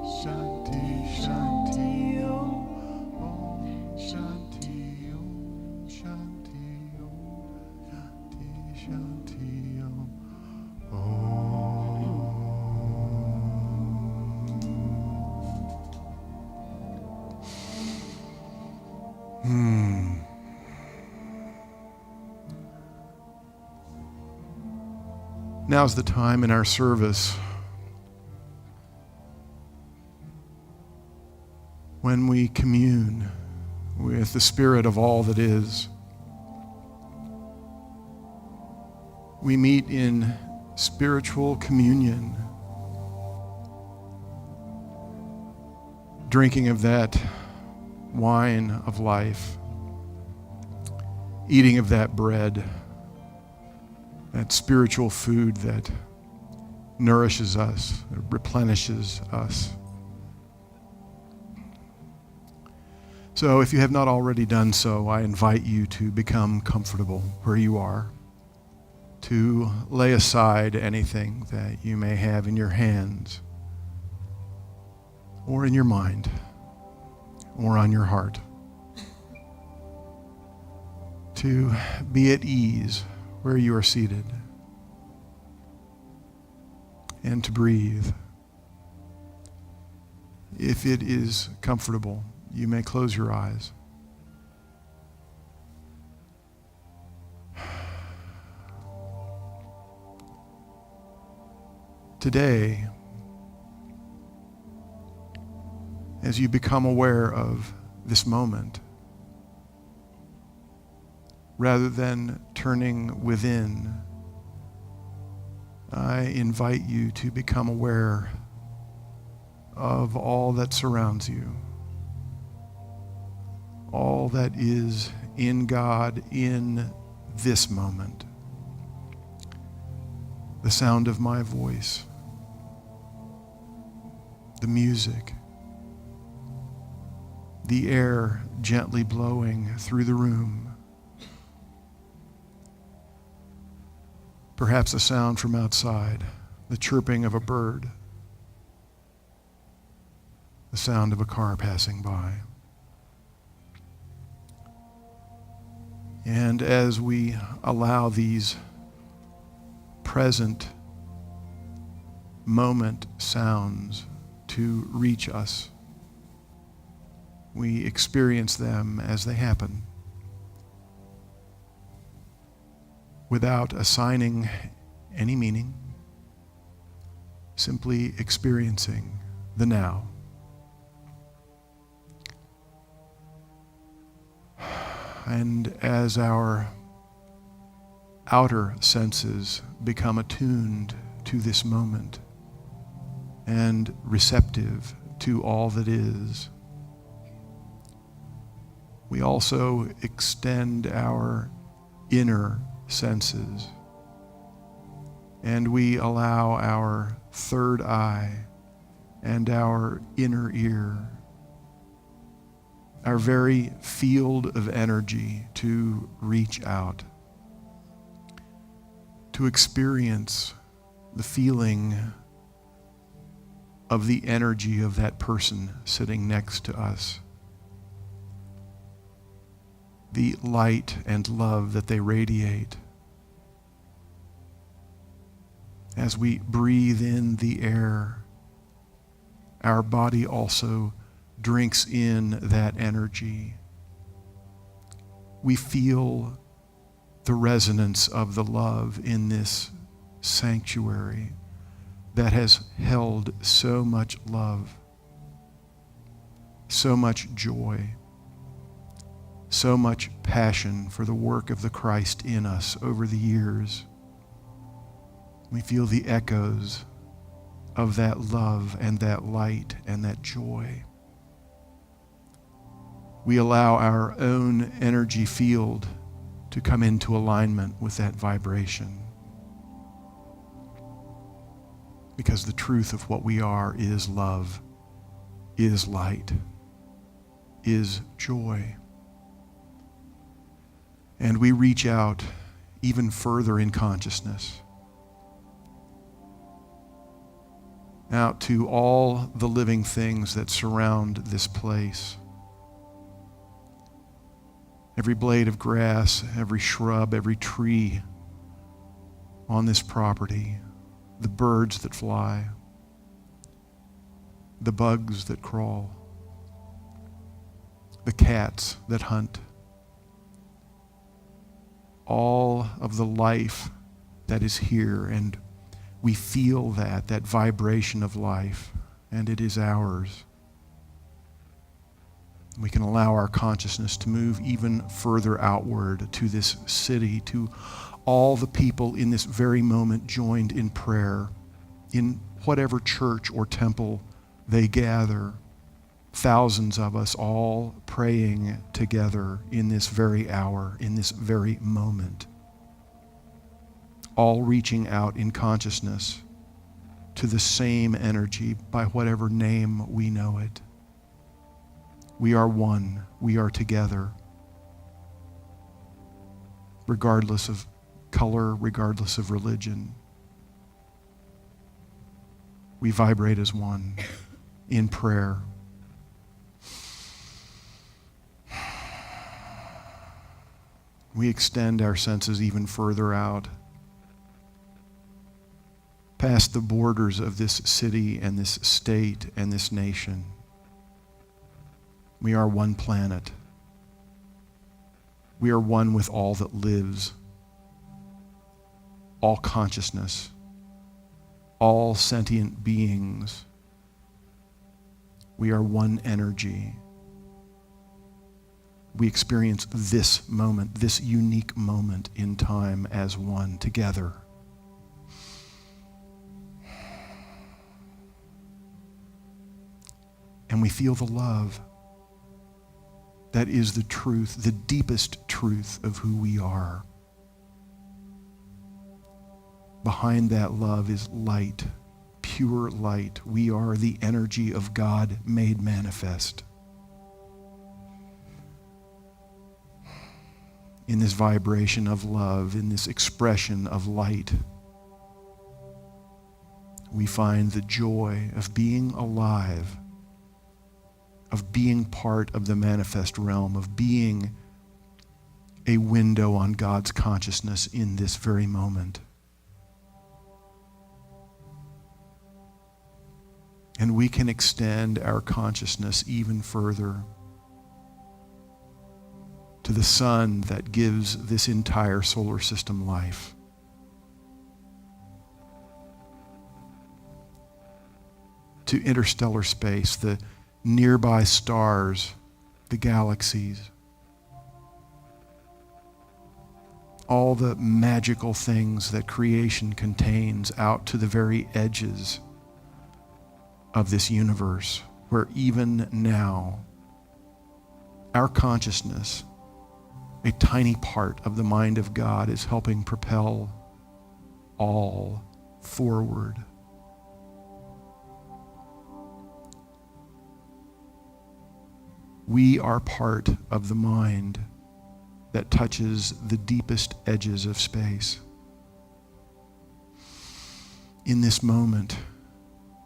Shanti, Shanti, Om. Om Shanti, Om Shanti, Om Shanti, Shanti, Om. Now's the time in our service when we commune with the Spirit of all that is. We meet in spiritual communion, drinking of that wine of life, eating of that bread, that spiritual food that nourishes us, replenishes us. So if you have not already done so, I invite you to become comfortable where you are, to lay aside anything that you may have in your hands or in your mind or on your heart, to be at ease where you are seated, and to breathe. If it is comfortable, you may close your eyes. Today, as you become aware of this moment, rather than turning within, I invite you to become aware of all that surrounds you, all that is in God in this moment. The sound of my voice, the music, the air gently blowing through the room, perhaps a sound from outside, the chirping of a bird, the sound of a car passing by. And as we allow these present moment sounds to reach us, we experience them as they happen, without assigning any meaning, simply experiencing the now. And as our outer senses become attuned to this moment and receptive to all that is, we also extend our inner senses, and we allow our third eye and our inner ear, our very field of energy, to reach out, to experience the feeling of the energy of that person sitting next to us, the light and love that they radiate. As we breathe in the air, our body also drinks in that energy. We feel the resonance of the love in this sanctuary that has held so much love, so much joy, so much passion for the work of the Christ in us over the years. We feel the echoes of that love and that light and that joy. We allow our own energy field to come into alignment with that vibration, because the truth of what we are is love, is light, is joy. And we reach out even further in consciousness out to all the living things that surround this place. Every blade of grass, every shrub, every tree on this property, the birds that fly, the bugs that crawl, the cats that hunt, all of the life that is here, and we feel that vibration of life, and it is ours. We can allow our consciousness to move even further outward to this city, to all the people in this very moment joined in prayer, in whatever church or temple they gather. Thousands of us all praying together in this very hour, in this very moment. All reaching out in consciousness to the same energy by whatever name we know it. We are one. We are together. Regardless of color, regardless of religion. We vibrate as one in prayer. We extend our senses even further out, past the borders of this city and this state and this nation. We are one planet. We are one with all that lives, all consciousness, all sentient beings. We are one energy. We experience this moment, this unique moment in time as one together. And we feel the love that is the truth, the deepest truth of who we are. Behind that love is light, pure light. We are the energy of God made manifest. In this vibration of love, in this expression of light, we find the joy of being alive, of being part of the manifest realm, of being a window on God's consciousness in this very moment. And we can extend our consciousness even further to the sun that gives this entire solar system life. To interstellar space, the nearby stars, the galaxies, all the magical things that creation contains out to the very edges of this universe, where even now, our consciousness, a tiny part of the mind of God, is helping propel all forward. We are part of the mind that touches the deepest edges of space. In this moment,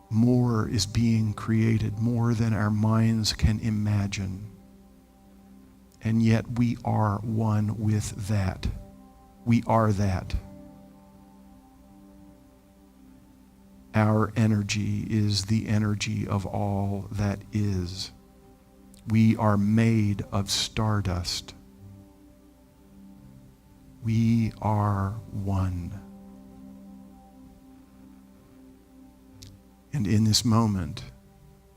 more is being created, more than our minds can imagine. And yet we are one with that. We are that. Our energy is the energy of all that is. We are made of stardust. We are one. And in this moment,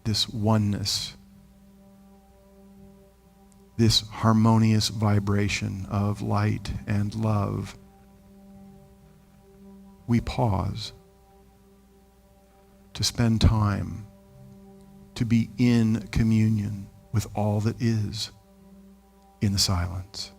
this oneness, this harmonious vibration of light and love, we pause to spend time, to be in communion with all that is in the silence.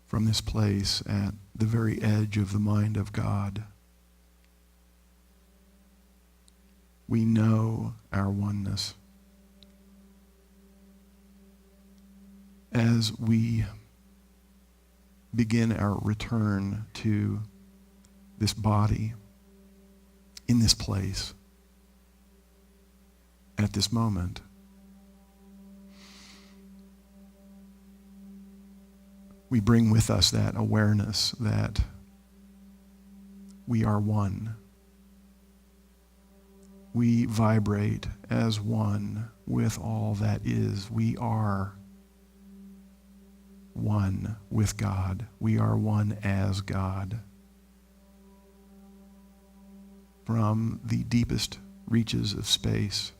from this place at the very edge of the mind of God. We know our oneness. As we begin our return to this body in this place at this moment, we bring with us that awareness that we are one. We vibrate as one with all that is. We are one with God. We are one as God. From the deepest reaches of space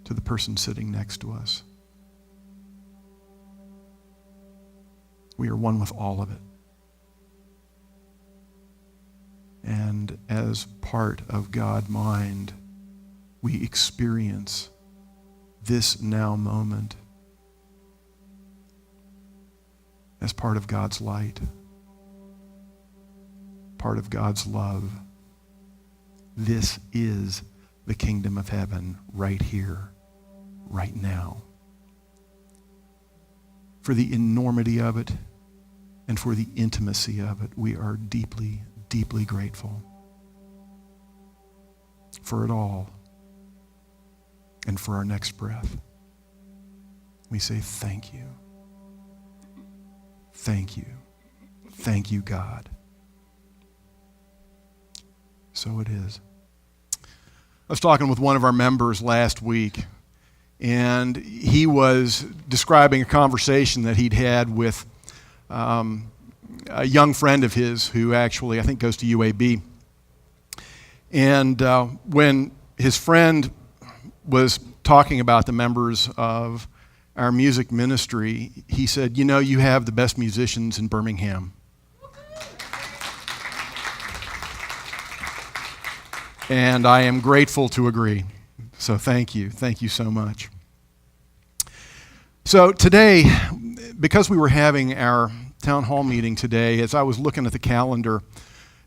to the person sitting next to us. We are one with all of it. And as part of God mind, we experience this now moment as part of God's light, part of God's love. This is the kingdom of heaven right here, right now. For the enormity of it and for the intimacy of it, we are deeply, deeply grateful for it all and for our next breath. We say thank you. Thank you. Thank you, God. So it is. I was talking with one of our members last week, and he was describing a conversation that he'd had with a young friend of his who actually, I think, goes to UAB. And when his friend was talking about the members of our music ministry, he said, "You know, you have the best musicians in Birmingham." And I am grateful to agree. So thank you. Thank you so much. So today, because we were having our town hall meeting today, as I was looking at the calendar,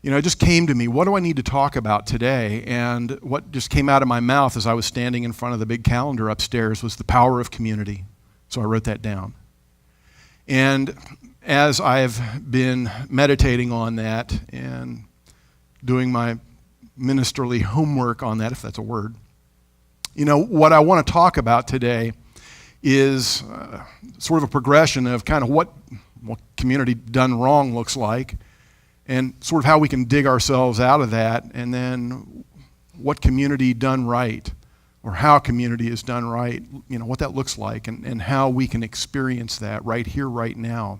it just came to me, what do I need to talk about today? And what just came out of my mouth as I was standing in front of the big calendar upstairs was the power of community. So I wrote that down. And as I've been meditating on that and doing my ministerly homework on that, if that's a word, what I want to talk about today is sort of a progression of kind of what community done wrong looks like, and sort of how we can dig ourselves out of that, and then what community done right, or how community is done right, what that looks like, and how we can experience that right here, right now.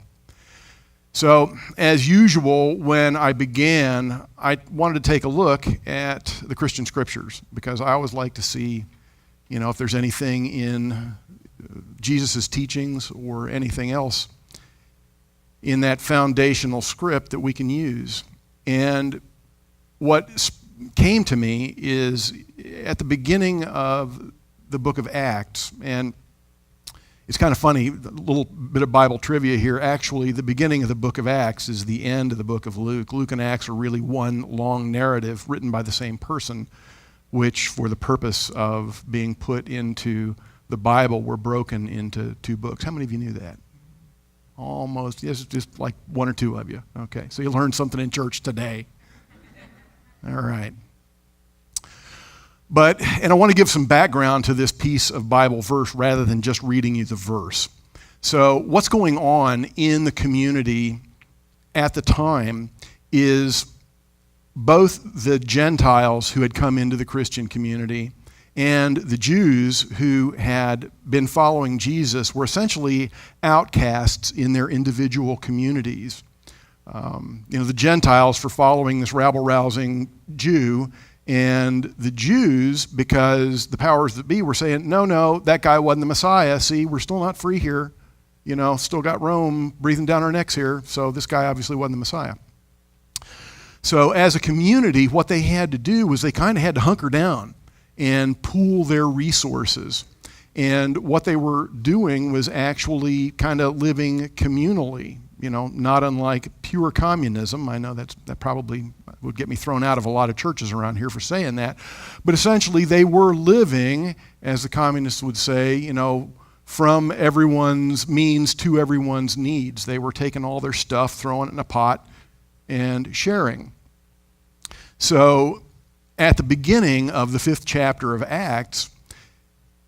So, as usual, when I began, I wanted to take a look at the Christian scriptures, because I always like to see, if there's anything in Jesus' teachings or anything else in that foundational script that we can use. And what came to me is at the beginning of the book of Acts, and it's kind of funny, a little bit of Bible trivia here. Actually, the beginning of the book of Acts is the end of the book of Luke. Luke and Acts are really one long narrative written by the same person, which for the purpose of being put into the Bible were broken into two books. How many of you knew that? Almost, yes, just like one or two of you. Okay, so you learned something in church today. All right. And I want to give some background to this piece of Bible verse rather than just reading you the verse. So what's going on in the community at the time is both the Gentiles who had come into the Christian community and the Jews who had been following Jesus were essentially outcasts in their individual communities. The Gentiles for following this rabble-rousing Jew, and the Jews, because the powers that be were saying, no, that guy wasn't the Messiah. See, we're still not free here. Still got Rome breathing down our necks here, so this guy obviously wasn't the Messiah. So as a community, what they had to do was they kind of had to hunker down and pool their resources. And what they were doing was actually kind of living communally, not unlike pure communism. I know that probably would get me thrown out of a lot of churches around here for saying that. But essentially, they were living, as the communists would say, from everyone's means to everyone's needs. They were taking all their stuff, throwing it in a pot, and sharing. So at the beginning of the 5th chapter of Acts,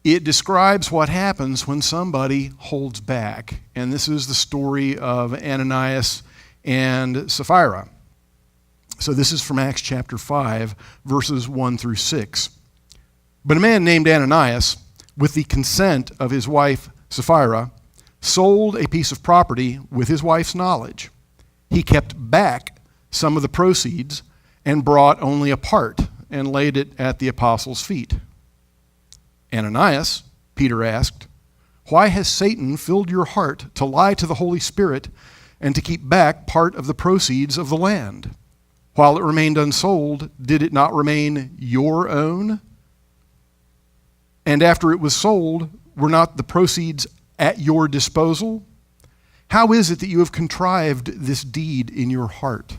it describes what happens when somebody holds back. And this is the story of Ananias and Sapphira. So this is from Acts chapter 5, verses 1 through 6. But a man named Ananias, with the consent of his wife Sapphira, sold a piece of property with his wife's knowledge. He kept back some of the proceeds and brought only a part and laid it at the apostles' feet. Ananias, Peter asked, "Why has Satan filled your heart to lie to the Holy Spirit and to keep back part of the proceeds of the land? While it remained unsold, did it not remain your own? And after it was sold, were not the proceeds at your disposal? How is it that you have contrived this deed in your heart?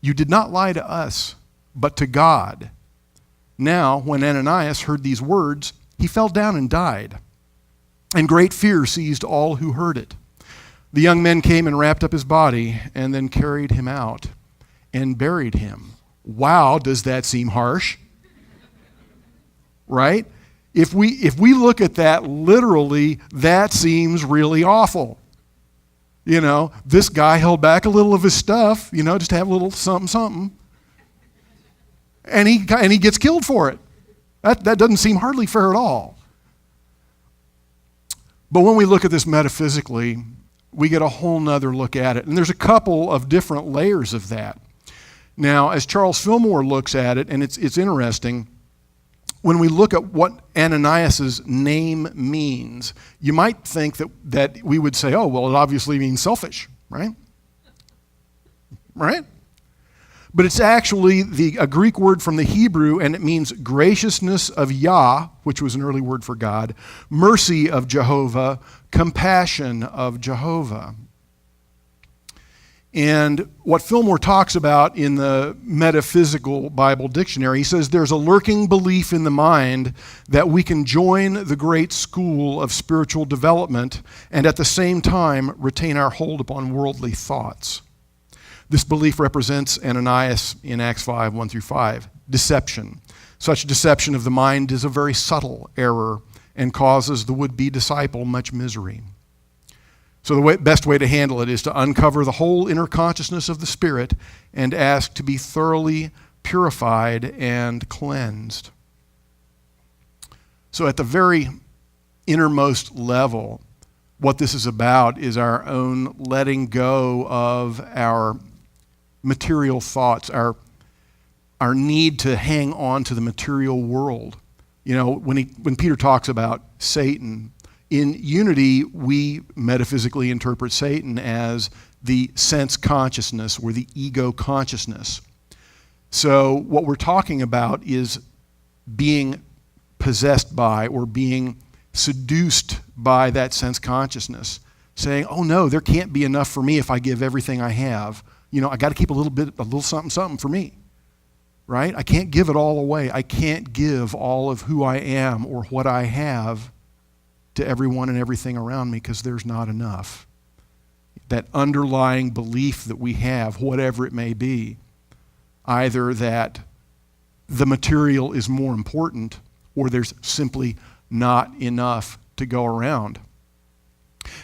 You did not lie to us, but to God." Now, when Ananias heard these words, he fell down and died, and great fear seized all who heard it. The young men came and wrapped up his body, and then carried him out and buried him. Wow, does that seem harsh? Right? If we look at that literally, that seems really awful. This guy held back a little of his stuff, just to have a little something. And he gets killed for it. That doesn't seem hardly fair at all. But when we look at this metaphysically, we get a whole nother look at it. And there's a couple of different layers of that. Now, as Charles Fillmore looks at it, and it's interesting, when we look at what Ananias' name means, you might think that we would say, oh, well, it obviously means selfish, right? Right? But it's actually a Greek word from the Hebrew, and it means graciousness of Yah, which was an early word for God, mercy of Jehovah, compassion of Jehovah. And what Fillmore talks about in the Metaphysical Bible Dictionary, he says there's a lurking belief in the mind that we can join the great school of spiritual development and at the same time retain our hold upon worldly thoughts. This belief represents Ananias in Acts 5, 1 through 5, deception. Such deception of the mind is a very subtle error and causes the would-be disciple much misery. So the best way to handle it is to uncover the whole inner consciousness of the Spirit and ask to be thoroughly purified and cleansed. So at the very innermost level, what this is about is our own letting go of our material thoughts, our need to hang on to the material world. When Peter talks about Satan, in unity, we metaphysically interpret Satan as the sense consciousness or the ego consciousness. So what we're talking about is being possessed by or being seduced by that sense consciousness, saying, oh no, there can't be enough for me if I give everything I have. I got to keep a little something for me, right? I can't give it all away. I can't give all of who I am or what I have to everyone and everything around me because there's not enough. That underlying belief that we have, whatever it may be, either that the material is more important or there's simply not enough to go around.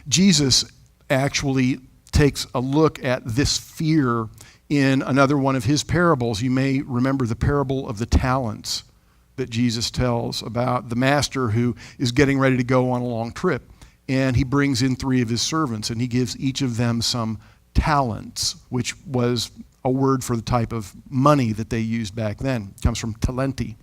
Jesus actually takes a look at this fear in another one of his parables. You may remember the parable of the talents that Jesus tells about the master who is getting ready to go on a long trip. And he brings in 3 of his servants, and he gives each of them some talents, which was a word for the type of money that they used back then. It comes from talenti.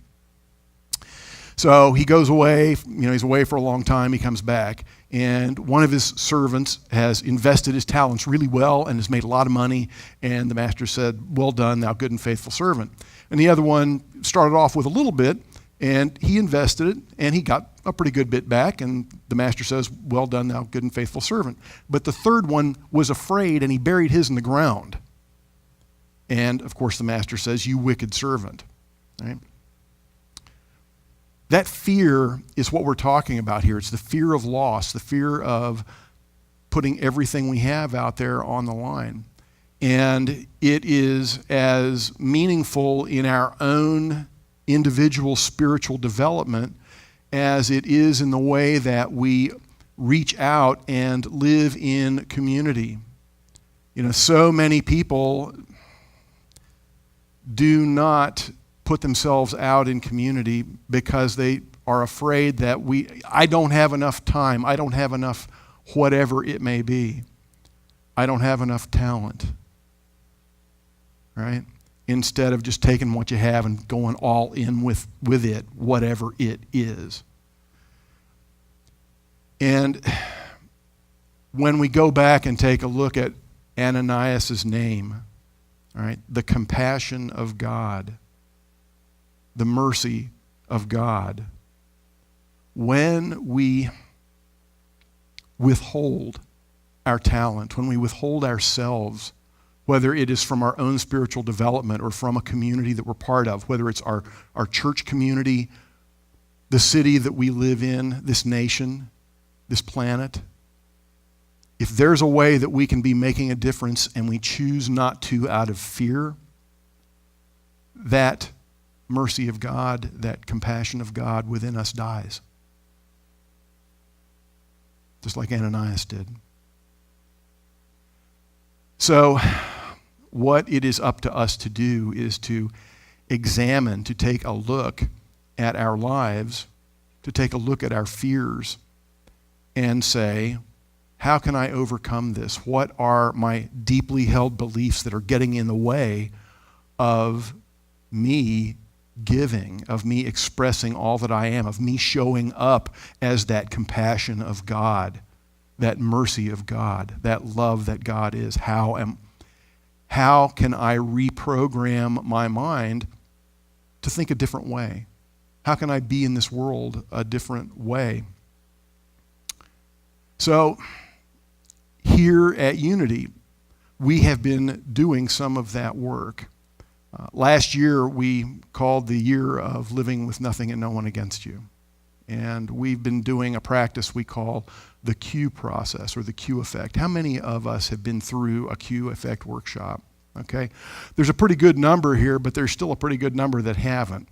So he goes away, he's away for a long time, he comes back, and one of his servants has invested his talents really well and has made a lot of money, and the master said, well done, thou good and faithful servant. And the other one started off with a little bit, and he invested it, and he got a pretty good bit back, and the master says, well done, thou good and faithful servant. But the third one was afraid, and he buried his in the ground. And, of course, the master says, you wicked servant. Right? That fear is what we're talking about here. It's the fear of loss, the fear of putting everything we have out there on the line. And it is as meaningful in our own individual spiritual development as it is in the way that we reach out and live in community. You know, so many people do not put themselves out in community because they are afraid that I don't have enough time, I don't have enough whatever it may be. I don't have enough talent, right? Instead of just taking what you have and going all in with it, whatever it is. And when we go back and take a look at Ananias' name, all right, the compassion of God, the mercy of God, when we withhold our talent, when we withhold ourselves, whether it is from our own spiritual development or from a community that we're part of, whether it's our church community, the city that we live in, this nation, this planet, if there's a way that we can be making a difference and we choose not to out of fear, that mercy of God, that compassion of God within us dies. Just like Ananias did. So, what it is up to us to do is to examine, to take a look at our lives, to take a look at our fears, and say, how can I overcome this? What are my deeply held beliefs that are getting in the way of me giving, of me expressing all that I am, of me showing up as that compassion of God, that mercy of God, that love that God is? How can I reprogram my mind to think a different way? How can I be in this world a different way? So, here at Unity, we have been doing some of that work. Last year, we called the year of living with nothing and no one against you. And we've been doing a practice we call the Q process or the Q effect. How many of us have been through a Q effect workshop? Okay, there's a pretty good number here, but there's still a pretty good number that haven't.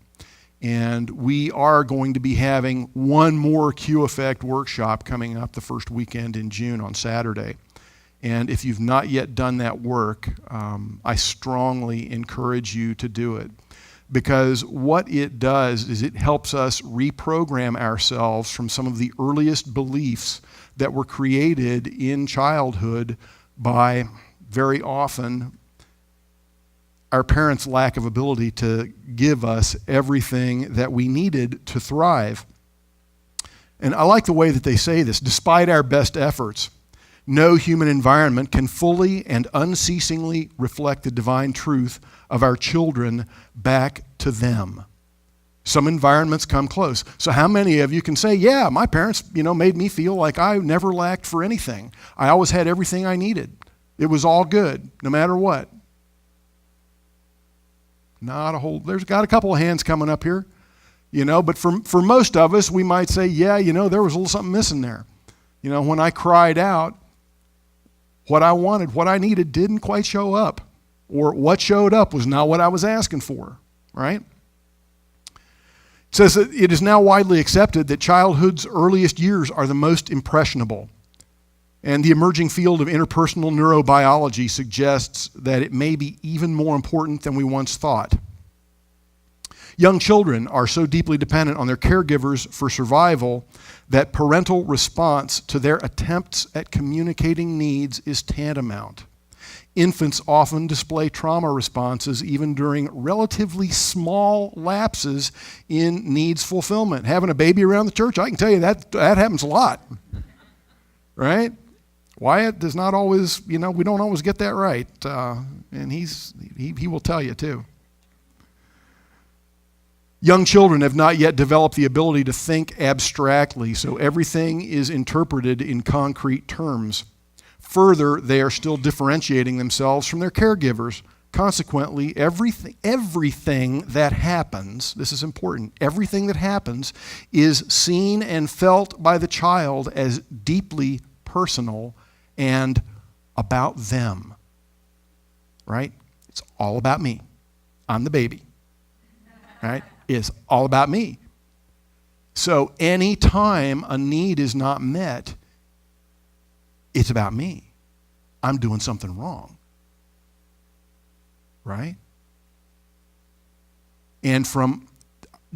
And we are going to be having one more Q effect workshop coming up the first weekend in June on Saturday. And if you've not yet done that work, I strongly encourage you to do it. Because what it does is it helps us reprogram ourselves from some of the earliest beliefs that were created in childhood by, very often, our parents' lack of ability to give us everything that we needed to thrive. And I like the way that they say this: despite our best efforts, no human environment can fully and unceasingly reflect the divine truth of our children back to them. Some environments come close. So how many of you can say, yeah, my parents, made me feel like I never lacked for anything. I always had everything I needed. It was all good, no matter what. Not a whole, there's got a couple of hands coming up here, but for most of us, we might say, yeah, there was a little something missing there. When I cried out, what I wanted, what I needed didn't quite show up, or what showed up was not what I was asking for, right? It says that it is now widely accepted that childhood's earliest years are the most impressionable. And the emerging field of interpersonal neurobiology suggests that it may be even more important than we once thought. Young children are so deeply dependent on their caregivers for survival that parental response to their attempts at communicating needs is tantamount. Infants often display trauma responses even during relatively small lapses in needs fulfillment. Having a baby around the church, I can tell you that happens a lot, right? Wyatt does not always, we don't always get that right, and he will tell you too. Young children have not yet developed the ability to think abstractly, so everything is interpreted in concrete terms. Further, they are still differentiating themselves from their caregivers. Consequently, everything that happens, this is important, everything that happens is seen and felt by the child as deeply personal and about them. Right? It's all about me. I'm the baby. Right? It's all about me. So anytime a need is not met, it's about me. I'm doing something wrong. Right? And from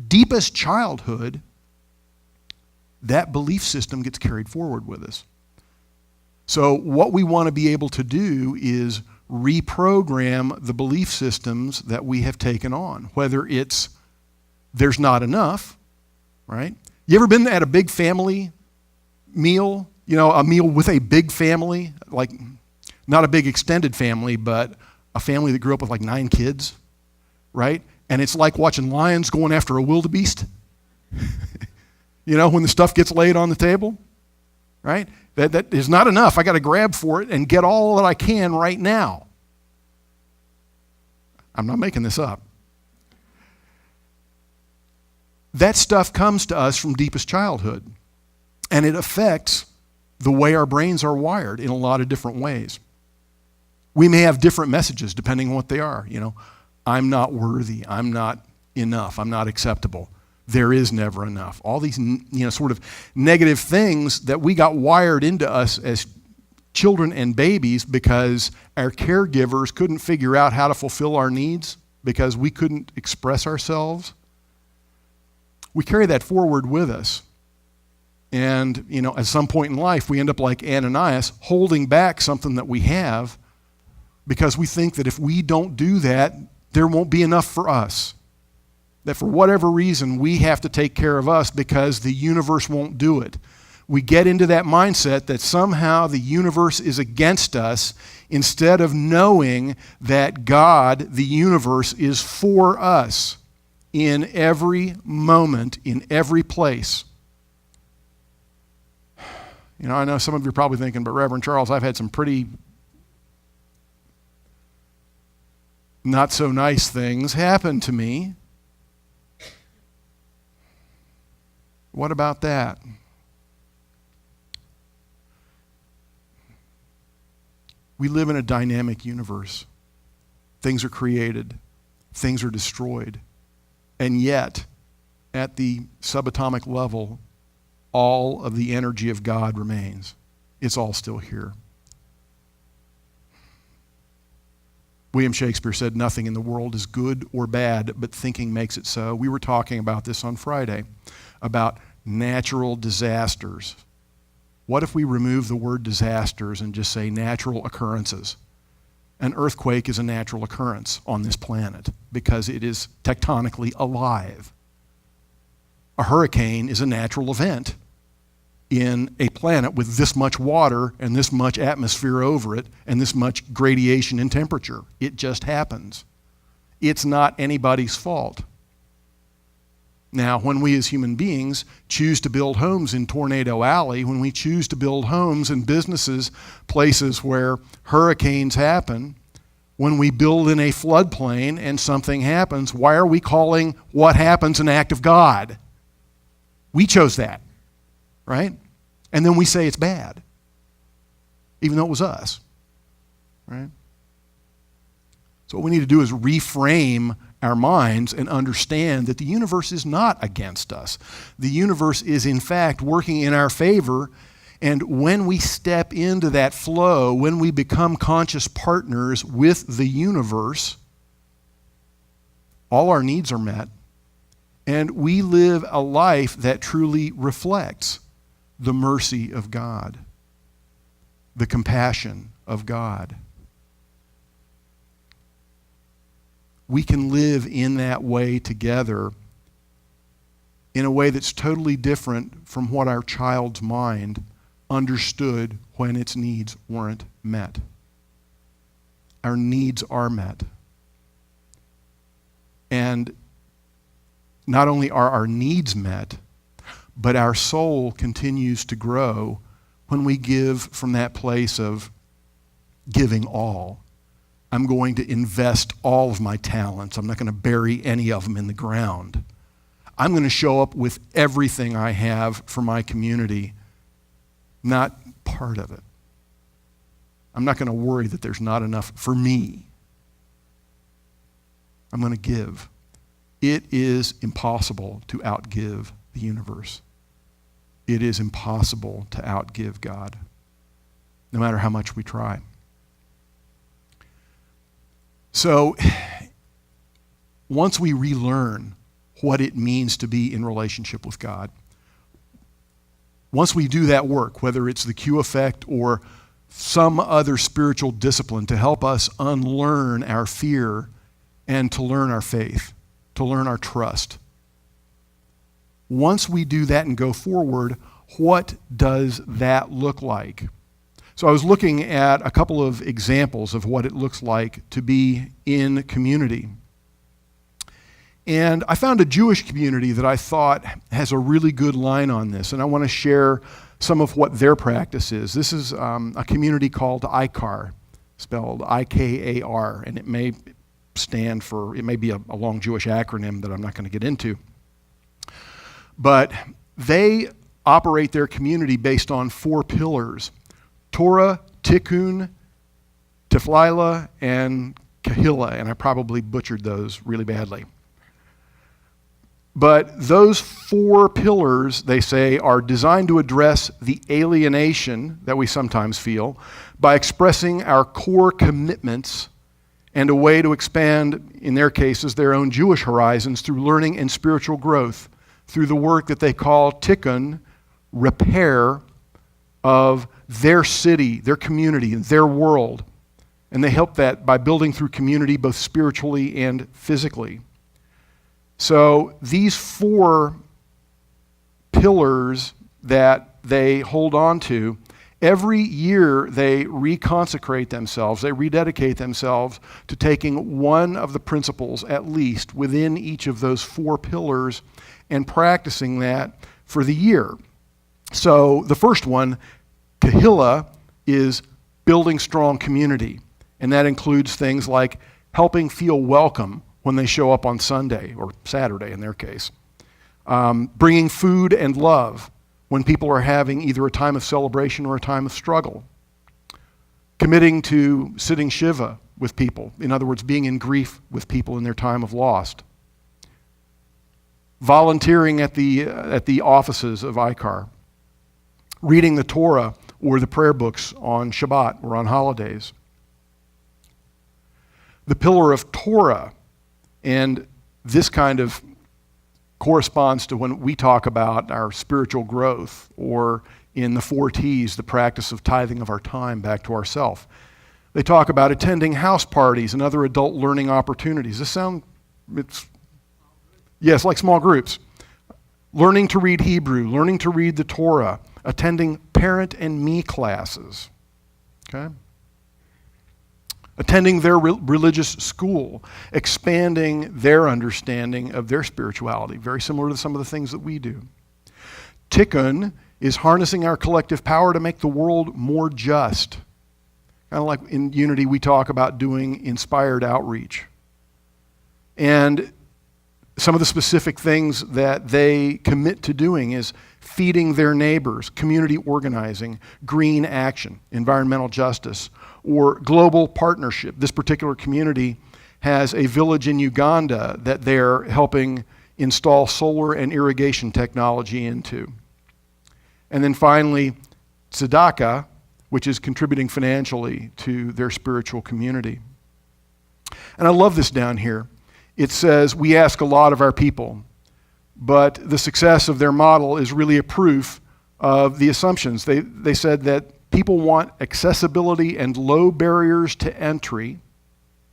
deepest childhood, that belief system gets carried forward with us. So what we want to be able to do is reprogram the belief systems that we have taken on, whether it's there's not enough, right? You ever been at a big family meal? You know, a meal with a big family, like not a big extended family, but a family that grew up with like 9 kids, right? And it's like watching lions going after a wildebeest. You know, when the stuff gets laid on the table, right? That is not enough. I got to grab for it and get all that I can right now. I'm not making this up. That stuff comes to us from deepest childhood, and it affects the way our brains are wired in a lot of different ways. We may have different messages depending on what they are. You know, I'm not worthy. I'm not enough. I'm not acceptable. There is never enough. All these, sort of negative things that we got wired into us as children and babies because our caregivers couldn't figure out how to fulfill our needs because we couldn't express ourselves. We carry that forward with us. And, at some point in life, we end up like Ananias, holding back something that we have because we think that if we don't do that, there won't be enough for us. That for whatever reason, we have to take care of us because the universe won't do it. We get into that mindset that somehow the universe is against us instead of knowing that God, the universe, is for us in every moment, in every place. I know some of you are probably thinking, but Reverend Charles, I've had some pretty not so nice things happen to me. What about that? We live in a dynamic universe. Things are created, things are destroyed, and yet, at the subatomic level, all of the energy of God remains. It's all still here. William Shakespeare said, "Nothing in the world is good or bad, but thinking makes it so." We were talking about this on Friday, about natural disasters. What if we remove the word disasters and just say natural occurrences? An earthquake is a natural occurrence on this planet because it is tectonically alive. A hurricane is a natural event in a planet with this much water and this much atmosphere over it and this much gradation in temperature. It just happens. It's not anybody's fault. Now, when we as human beings choose to build homes in Tornado Alley, when we choose to build homes and businesses, places where hurricanes happen, when we build in a floodplain and something happens, why are we calling what happens an act of God? We chose that, right? And then we say it's bad, even though it was us, right? So what we need to do is reframe our minds and understand that the universe is not against us. The universe is, in fact, working in our favor. And when we step into that flow, when we become conscious partners with the universe, all our needs are met. And we live a life that truly reflects the mercy of God, the compassion of God. We can live in that way together in a way that's totally different from what our child's mind understood when its needs weren't met. Our needs are met. And not only are our needs met, but our soul continues to grow when we give from that place of giving all. I'm going to invest all of my talents. I'm not going to bury any of them in the ground. I'm going to show up with everything I have for my community, not part of it. I'm not going to worry that there's not enough for me. I'm going to give. It is impossible to outgive the universe. It is impossible to outgive God, no matter how much we try. So, once we relearn what it means to be in relationship with God, once we do that work, whether it's the Q effect or some other spiritual discipline to help us unlearn our fear and to learn our faith, to learn our trust. Once we do that and go forward, what does that look like? So I was looking at a couple of examples of what it looks like to be in community. And I found a Jewish community that I thought has a really good line on this, and I want to share some of what their practice is. This is a community called IKAR, spelled I-K-A-R, and it may stand for, it may be a long Jewish acronym that I'm not going to get into. But they operate their community based on 4 pillars: Torah, Tikkun, Tefillah, and Kehillah, and I probably butchered those really badly. But those 4 pillars, they say, are designed to address the alienation that we sometimes feel by expressing our core commitments and a way to expand, in their cases, their own Jewish horizons through learning and spiritual growth, through the work that they call tikkun, repair of their city, their community, and their world. And they help that by building through community both spiritually and physically. So these 4 pillars that they hold on to, every year they reconsecrate themselves, they rededicate themselves to taking one of the principles at least within each of those 4 pillars and practicing that for the year. So the first one, Kehillah, is building strong community. And that includes things like helping feel welcome when they show up on Sunday, or Saturday in their case. Bringing food and love when people are having either a time of celebration or a time of struggle. Committing to sitting Shiva with people, in other words, being in grief with people in their time of loss. Volunteering at the offices of IKAR. Reading the Torah or the prayer books on Shabbat or on holidays. The pillar of Torah, and this kind of corresponds to when we talk about our spiritual growth, or in the 4 T's, the practice of tithing of our time back to ourself. They talk about attending house parties and other adult learning opportunities. Yes, like small groups. Learning to read Hebrew, learning to read the Torah, attending parent and me classes. Okay? Attending their religious school, expanding their understanding of their spirituality, very similar to some of the things that we do. Tikkun is harnessing our collective power to make the world more just. Kind of like in Unity, we talk about doing inspired outreach. And some of the specific things that they commit to doing is feeding their neighbors, community organizing, green action, environmental justice, or global partnership. This particular community has a village in Uganda that they're helping install solar and irrigation technology into. And then finally, tzedakah, which is contributing financially to their spiritual community. And I love this down here. It says, we ask a lot of our people, but the success of their model is really a proof of the assumptions. They said that people want accessibility and low barriers to entry,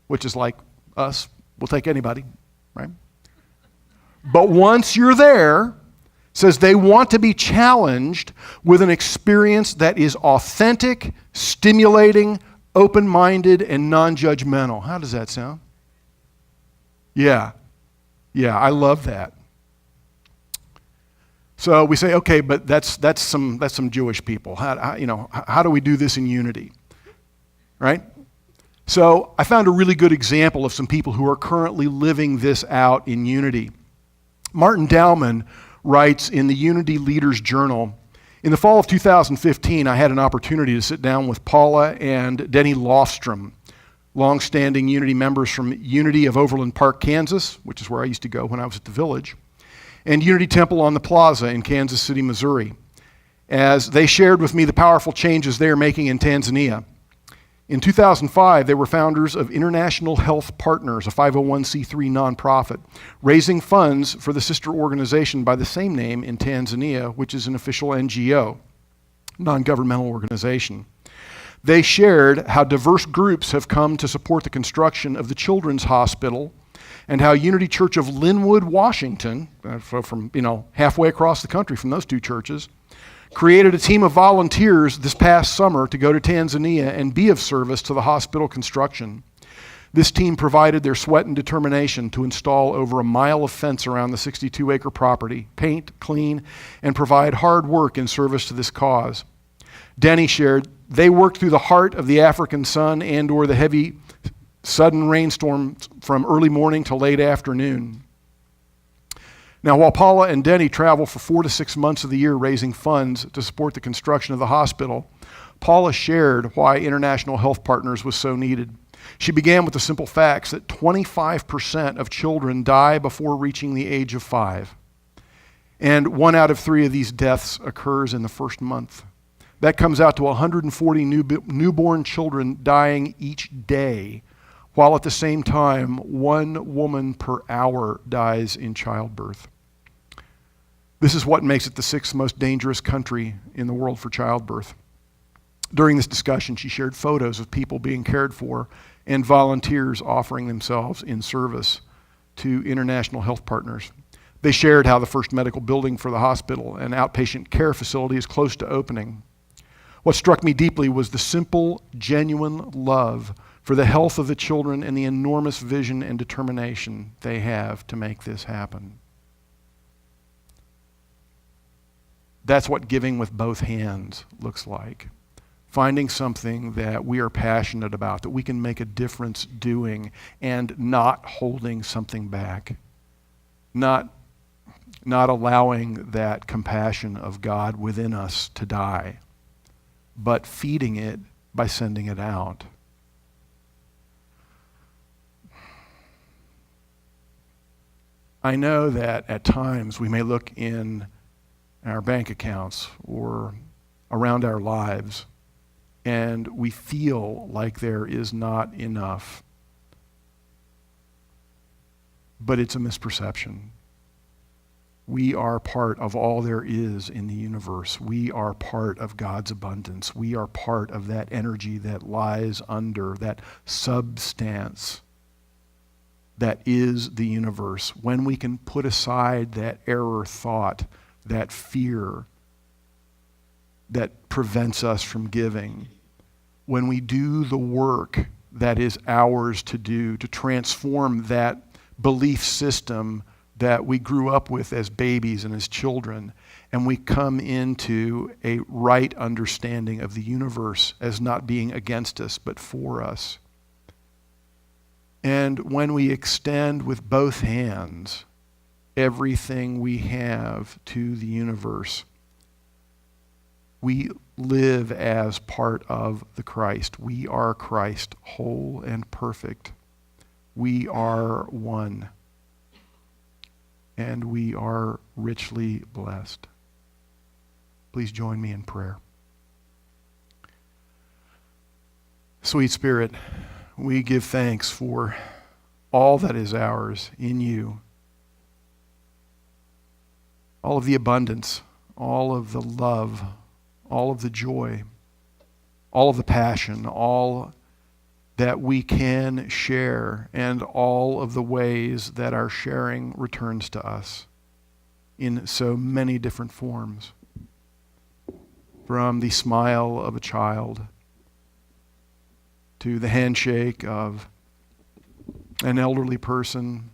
which is like us. We'll take anybody, right? But once you're there, says they want to be challenged with an experience that is authentic, stimulating, open-minded, and non-judgmental. How does that sound? Yeah, I love that. So we say, okay, but that's some Jewish people. How do we do this in unity, right? So I found a really good example of some people who are currently living this out in unity. Martin Dowman writes in the Unity Leaders Journal, in the fall of 2015, I had an opportunity to sit down with Paula and Denny Lofstrom, longstanding Unity members from Unity of Overland Park, Kansas, which is where I used to go when I was at the Village, and Unity Temple on the Plaza in Kansas City, Missouri, as they shared with me the powerful changes they are making in Tanzania. In 2005, they were founders of International Health Partners, a 501c3 nonprofit, raising funds for the sister organization by the same name in Tanzania, which is an official NGO, non-governmental organization. They shared how diverse groups have come to support the construction of the Children's Hospital, and how Unity Church of Linwood, Washington, from halfway across the country from those two churches, created a team of volunteers this past summer to go to Tanzania and be of service to the hospital construction. This team provided their sweat and determination to install over a mile of fence around the 62-acre property, paint, clean, and provide hard work in service to this cause. Denny shared, they worked through the heart of the African sun and/or the heavy sudden rainstorm from early morning to late afternoon. Now, while Paula and Denny travel for 4 to 6 months of the year raising funds to support the construction of the hospital, Paula shared why International Health Partners was so needed. She began with the simple facts that 25% of children die before reaching the age of 5. And 1 out of 3 of these deaths occurs in the first month. That comes out to 140 newborn children dying each day, while at the same time, 1 woman per hour dies in childbirth. This is what makes it the 6th most dangerous country in the world for childbirth. During this discussion, she shared photos of people being cared for and volunteers offering themselves in service to International Health Partners. They shared how the first medical building for the hospital and outpatient care facility is close to opening. What struck me deeply was the simple, genuine love for the health of the children and the enormous vision and determination they have to make this happen. That's what giving with both hands looks like. Finding something that we are passionate about, that we can make a difference doing, and not holding something back. Not allowing that compassion of God within us to die, but feeding it by sending it out. I know that at times we may look in our bank accounts or around our lives and we feel like there is not enough. But it's a misperception. We are part of all there is in the universe. We are part of God's abundance. We are part of that energy that lies under, that substance that is the universe. When we can put aside that error thought, that fear that prevents us from giving, when we do the work that is ours to do to transform that belief system that we grew up with as babies and as children, and we come into a right understanding of the universe as not being against us but for us. And when we extend with both hands everything we have to the universe, we live as part of the Christ. We are Christ, whole and perfect. We are one. And we are richly blessed. Please join me in prayer. Sweet Spirit, we give thanks for all that is ours in you. All of the abundance, all of the love, all of the joy, all of the passion, all that we can share, and all of the ways that our sharing returns to us in so many different forms. From the smile of a child to the handshake of an elderly person,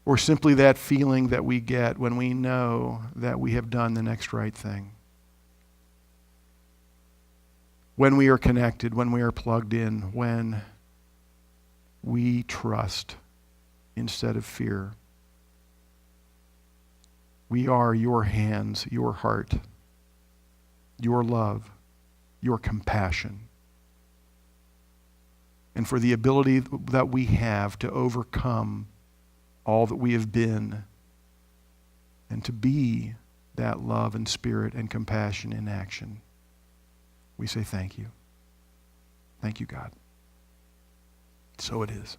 or simply that feeling that we get when we know that we have done the next right thing. When we are connected, when we are plugged in, when we trust instead of fear. We are your hands, your heart, your love, your compassion. And for the ability that we have to overcome all that we have been and to be that love and spirit and compassion in action. We say thank you. Thank you, God. So it is.